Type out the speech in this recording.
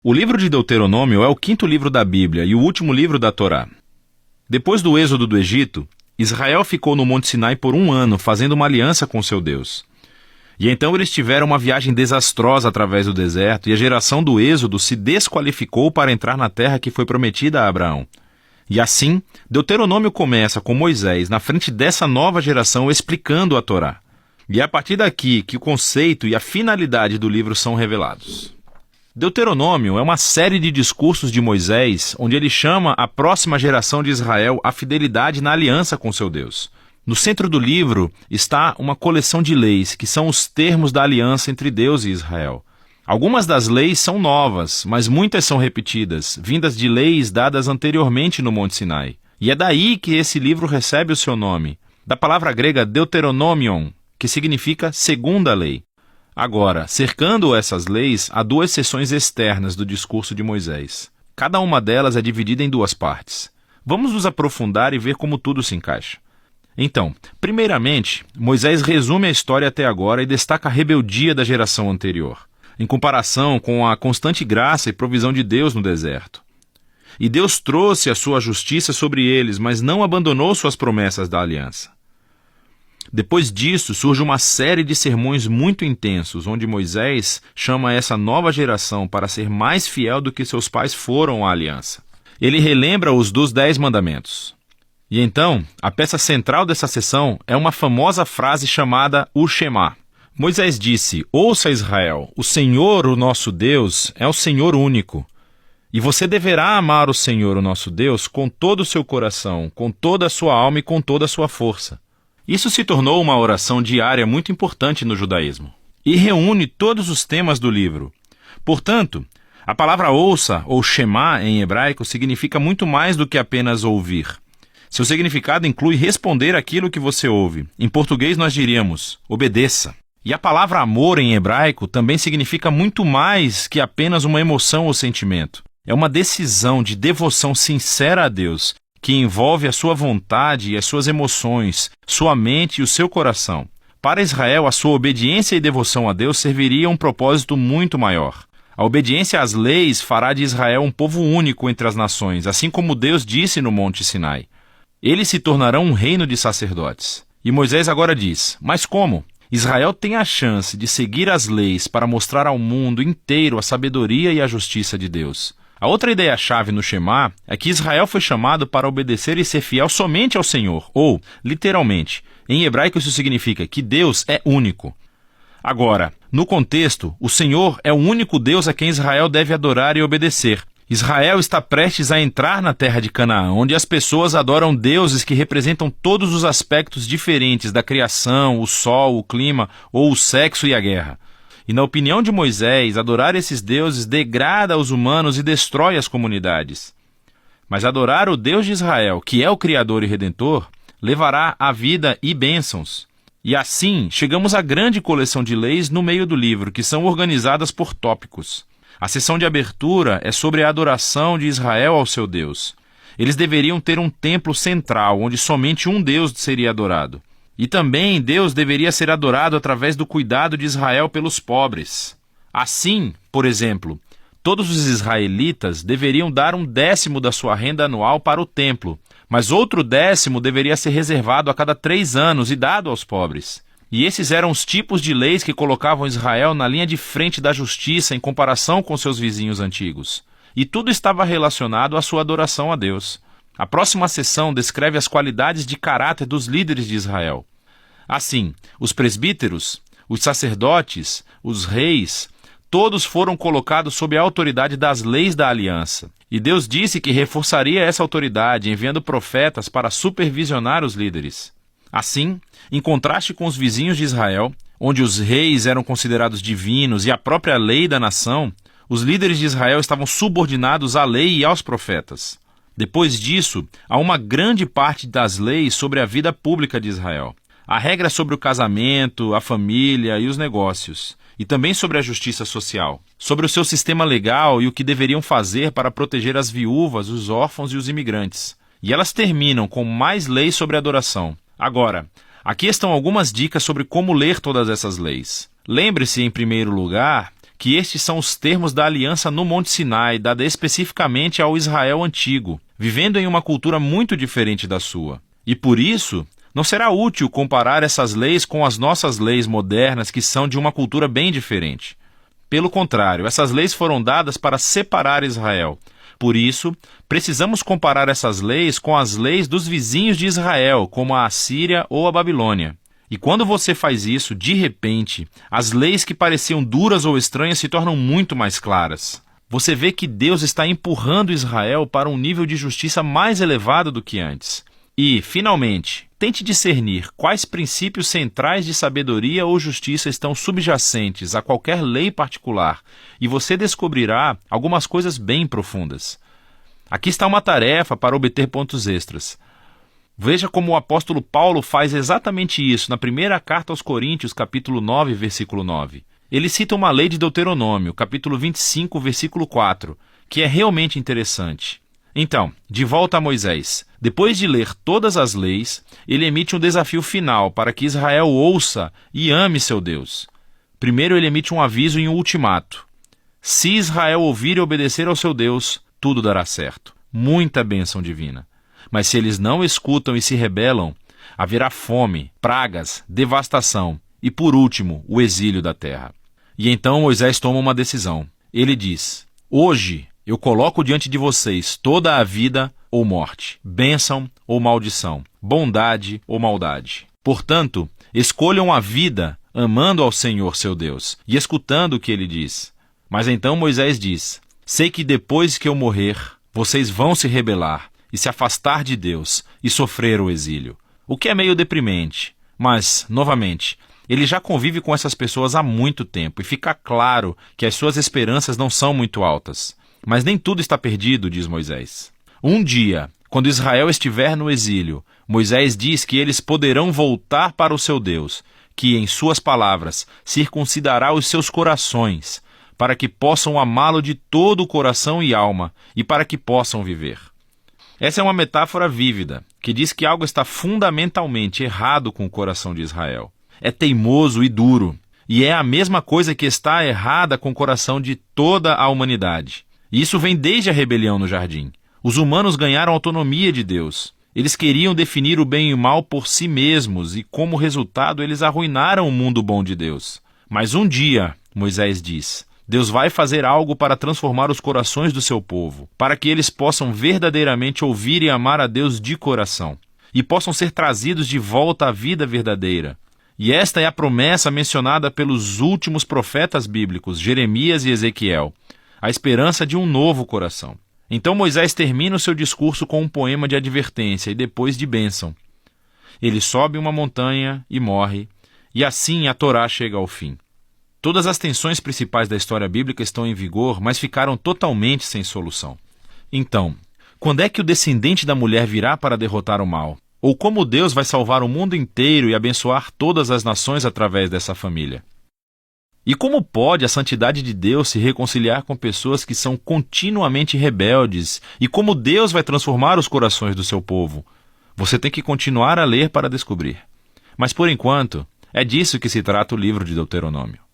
O livro de Deuteronômio é o quinto livro da Bíblia e o último livro da Torá. Depois do êxodo do Egito, Israel ficou no Monte Sinai por 1 ano, fazendo uma aliança com seu Deus. E então eles tiveram uma viagem desastrosa através do deserto, e a geração do êxodo se desqualificou para entrar na terra que foi prometida a Abraão. E assim, Deuteronômio começa com Moisés na frente dessa nova geração explicando a Torá. E é a partir daqui que o conceito e a finalidade do livro são revelados. Deuteronômio é uma série de discursos de Moisés, onde ele chama a próxima geração de Israel à fidelidade na aliança com seu Deus. No centro do livro está uma coleção de leis, que são os termos da aliança entre Deus e Israel. Algumas das leis são novas, mas muitas são repetidas, vindas de leis dadas anteriormente no Monte Sinai. E é daí que esse livro recebe o seu nome, da palavra grega Deuteronomion, que significa segunda lei. Agora, cercando essas leis, há 2 seções externas do discurso de Moisés. Cada uma delas é dividida em 2 partes. Vamos nos aprofundar e ver como tudo se encaixa. Então, primeiramente, Moisés resume a história até agora e destaca a rebeldia da geração anterior, em comparação com a constante graça e provisão de Deus no deserto. E Deus trouxe a sua justiça sobre eles, mas não abandonou suas promessas da aliança. Depois disso, surge uma série de sermões muito intensos, onde Moisés chama essa nova geração para ser mais fiel do que seus pais foram à aliança. Ele relembra-os dos 10 mandamentos. E então, a peça central dessa sessão é uma famosa frase chamada o Shema. Moisés disse: "Ouça, Israel, o Senhor, o nosso Deus, é o Senhor único. E você deverá amar o Senhor, o nosso Deus, com todo o seu coração, com toda a sua alma e com toda a sua força." Isso se tornou uma oração diária muito importante no judaísmo e reúne todos os temas do livro. Portanto, a palavra ouça, ou Shema em hebraico, significa muito mais do que apenas ouvir. Seu significado inclui responder aquilo que você ouve. Em português nós diríamos, obedeça. E a palavra amor em hebraico também significa muito mais que apenas uma emoção ou sentimento. É uma decisão de devoção sincera a Deus, que envolve a sua vontade e as suas emoções, sua mente e o seu coração. Para Israel, a sua obediência e devoção a Deus serviria a um propósito muito maior. A obediência às leis fará de Israel um povo único entre as nações, assim como Deus disse no Monte Sinai. Eles se tornarão um reino de sacerdotes. E Moisés agora diz: mas como? Israel tem a chance de seguir as leis para mostrar ao mundo inteiro a sabedoria e a justiça de Deus. A outra ideia-chave no Shema é que Israel foi chamado para obedecer e ser fiel somente ao Senhor, ou, literalmente, em hebraico isso significa que Deus é único. Agora, no contexto, o Senhor é o único Deus a quem Israel deve adorar e obedecer. Israel está prestes a entrar na terra de Canaã, onde as pessoas adoram deuses que representam todos os aspectos diferentes da criação, o sol, o clima ou o sexo e a guerra. E na opinião de Moisés, adorar esses deuses degrada os humanos e destrói as comunidades. Mas adorar o Deus de Israel, que é o Criador e Redentor, levará a vida e bênçãos. E assim, chegamos à grande coleção de leis no meio do livro, que são organizadas por tópicos. A sessão de abertura é sobre a adoração de Israel ao seu Deus. Eles deveriam ter um templo central, onde somente um Deus seria adorado. E também Deus deveria ser adorado através do cuidado de Israel pelos pobres. Assim, por exemplo, todos os israelitas deveriam dar 1/10 da sua renda anual para o templo, mas outro 10º deveria ser reservado a cada 3 anos e dado aos pobres. E esses eram os tipos de leis que colocavam Israel na linha de frente da justiça em comparação com seus vizinhos antigos. E tudo estava relacionado à sua adoração a Deus. A próxima sessão descreve as qualidades de caráter dos líderes de Israel. Assim, os presbíteros, os sacerdotes, os reis, todos foram colocados sob a autoridade das leis da aliança. E Deus disse que reforçaria essa autoridade, enviando profetas para supervisionar os líderes. Assim, em contraste com os vizinhos de Israel, onde os reis eram considerados divinos e a própria lei da nação, os líderes de Israel estavam subordinados à lei e aos profetas. Depois disso, há uma grande parte das leis sobre a vida pública de Israel. Há regras sobre o casamento, a família e os negócios, e também sobre a justiça social, sobre o seu sistema legal e o que deveriam fazer para proteger as viúvas, os órfãos e os imigrantes. E elas terminam com mais leis sobre adoração. Agora, aqui estão algumas dicas sobre como ler todas essas leis. Lembre-se, em primeiro lugar, que estes são os termos da aliança no Monte Sinai, dada especificamente ao Israel antigo, vivendo em uma cultura muito diferente da sua. E por isso, não será útil comparar essas leis com as nossas leis modernas, que são de uma cultura bem diferente. Pelo contrário, essas leis foram dadas para separar Israel. Por isso, precisamos comparar essas leis com as leis dos vizinhos de Israel, como a Assíria ou a Babilônia. E quando você faz isso, de repente, as leis que pareciam duras ou estranhas se tornam muito mais claras. Você vê que Deus está empurrando Israel para um nível de justiça mais elevado do que antes. E, finalmente, tente discernir quais princípios centrais de sabedoria ou justiça estão subjacentes a qualquer lei particular, e você descobrirá algumas coisas bem profundas. Aqui está uma tarefa para obter pontos extras. Veja como o apóstolo Paulo faz exatamente isso na primeira carta aos Coríntios, capítulo 9, versículo 9. Ele cita uma lei de Deuteronômio, capítulo 25, versículo 4, que é realmente interessante. Então, de volta a Moisés. Depois de ler todas as leis, ele emite um desafio final para que Israel ouça e ame seu Deus. Primeiro, ele emite um aviso e um ultimato. Se Israel ouvir e obedecer ao seu Deus, tudo dará certo. Muita bênção divina. Mas se eles não escutam e se rebelam, haverá fome, pragas, devastação e, por último, o exílio da terra. E então Moisés toma uma decisão. Ele diz: hoje eu coloco diante de vocês toda a vida ou morte, bênção ou maldição, bondade ou maldade. Portanto, escolham a vida amando ao Senhor seu Deus e escutando o que ele diz. Mas então Moisés diz: sei que depois que eu morrer, vocês vão se rebelar e se afastar de Deus e sofrer o exílio. O que é meio deprimente, mas, novamente, ele já convive com essas pessoas há muito tempo e fica claro que as suas esperanças não são muito altas. Mas nem tudo está perdido, diz Moisés. Um dia, quando Israel estiver no exílio, Moisés diz que eles poderão voltar para o seu Deus, que, em suas palavras, circuncidará os seus corações, para que possam amá-lo de todo o coração e alma, e para que possam viver. Essa é uma metáfora vívida, que diz que algo está fundamentalmente errado com o coração de Israel. É teimoso e duro, e é a mesma coisa que está errada com o coração de toda a humanidade. E isso vem desde a rebelião no jardim. Os humanos ganharam autonomia de Deus. Eles queriam definir o bem e o mal por si mesmos, e como resultado eles arruinaram o mundo bom de Deus. Mas um dia, Moisés diz, Deus vai fazer algo para transformar os corações do seu povo, para que eles possam verdadeiramente ouvir e amar a Deus de coração, e possam ser trazidos de volta à vida verdadeira. E esta é a promessa mencionada pelos últimos profetas bíblicos, Jeremias e Ezequiel, a esperança de um novo coração. Então Moisés termina o seu discurso com um poema de advertência e depois de bênção. Ele sobe uma montanha e morre, e assim a Torá chega ao fim. Todas as tensões principais da história bíblica estão em vigor, mas ficaram totalmente sem solução. Então, quando é que o descendente da mulher virá para derrotar o mal? Ou como Deus vai salvar o mundo inteiro e abençoar todas as nações através dessa família? E como pode a santidade de Deus se reconciliar com pessoas que são continuamente rebeldes? E como Deus vai transformar os corações do seu povo? Você tem que continuar a ler para descobrir. Mas por enquanto, é disso que se trata o livro de Deuteronômio.